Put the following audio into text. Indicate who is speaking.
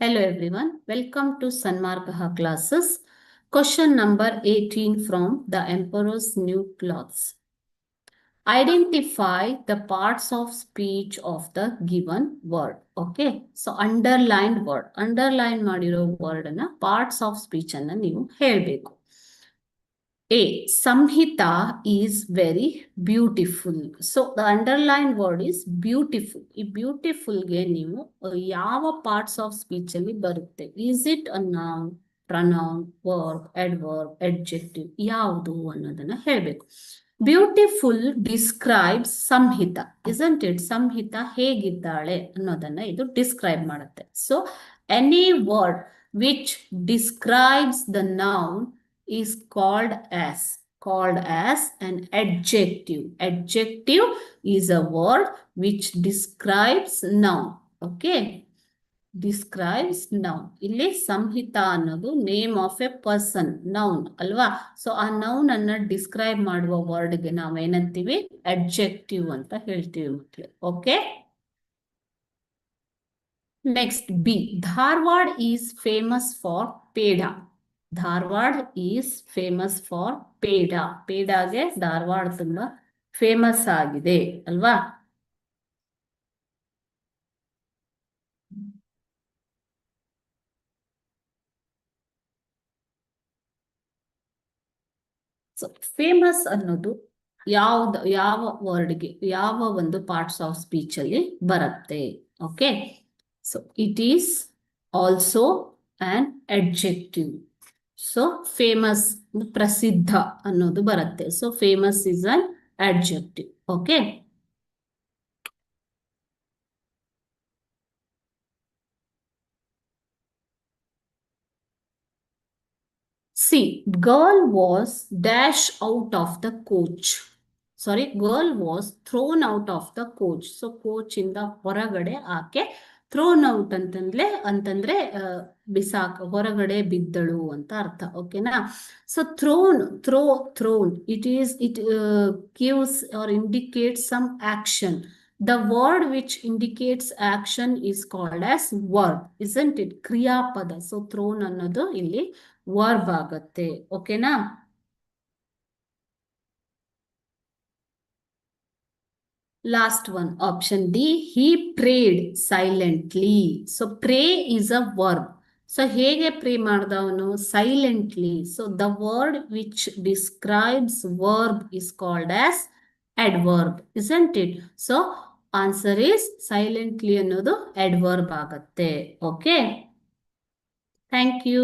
Speaker 1: Hello everyone, welcome to Sanmarkaha classes. Question number 18 from The Emperor's New Clothes. Identify the parts of speech of the given word. Okay, so underlined word. Underline ಮಾಡಿರೋ word ಅನ್ನ parts of speech ಅನ್ನ ನೀವು ಹೇಳಬೇಕು. A. Samhita is very beautiful. So the underlined word is beautiful. ಈ beautiful ಗೆ ನೀವು ಯಾವ parts of speech ಅಲ್ಲಿ ಬರುತ್ತೆ? Is it a noun, pronoun, verb, adverb, adjective? ಯಾವುದು ಅನ್ನೋದನ್ನ ಹೇಳಬೇಕು. Beautiful describes Samhita, isn't it? Samhita ಹೇಗಿದ್ದಾಳೆ ಅನ್ನೋದನ್ನ ಇದು describe ಮಾಡುತ್ತೆ. So any word which describes the noun is called as an adjective. Adjective is a word which describes noun. Okay, describes noun. ಇಲ್ಲಿ ಸಂಹಿತ ಅನ್ನೋದು name of a person, noun ಅಲ್ವಾ? So ಆ noun ಅನ್ನ describe ಮಾಡುವ ವರ್ಡ್ಗೆ ನಾವೇನಂತೀವಿ? ಅಡ್ಜೆಕ್ಟಿವ್ ಅಂತ ಹೇಳ್ತೀವಿ ಮಕ್ಕಳೇ. Okay, next B. Dharwad is famous for peda. Dharwad is famous for peda. ಪೇಡಾಗೆ ಧಾರವಾಡ ತುಂಬಾ ಫೇಮಸ್ ಆಗಿದೆ ಅಲ್ವಾ? ಸೊ ಫೇಮಸ್ ಅನ್ನೋದು ಯಾವ ವರ್ಡ್ಗೆ, ಯಾವ ಒಂದು ಪಾರ್ಟ್ಸ್ ಆಫ್ ಸ್ಪೀಚ್ ಅಲ್ಲಿ ಬರುತ್ತೆ? Okay, so it is also on adjective. So famous, ಪ್ರಸಿದ್ಧ ಅನ್ನೋದು ಬರುತ್ತೆ. So famous is an adjective. Okay, C. Girl was dash out of the coach. Sorry, girl was throne out of the coach. So coach ಇಂದ ಹೊರಗಡೆ ಆಕೆ throne out ಅಂತಂದ್ರೆ ಹೊರಗಡೆ ಬಿದ್ದಳು ಅಂತ ಅರ್ಥ. ಓಕೆನಾ? So thrown it gives or indicates some action. The word which indicates action is called as verb, isn't it? ಕ್ರಿಯಾಪದ. So thrown ಅನ್ನೋದು ಇಲ್ಲಿ ವರ್ಬ್ ಆಗತ್ತೆ. ಓಕೆನಾ? Last one, option D. He prayed silently. So pray is a verb. So ಹೇಗೆ pray ಮಾಡ್ದವನು? Silently. So the word which describes verb is called as adverb, isn't it? So answer is silently ಅನ್ನೋದು adverb ಆಗತ್ತೆ. Okay, thank you.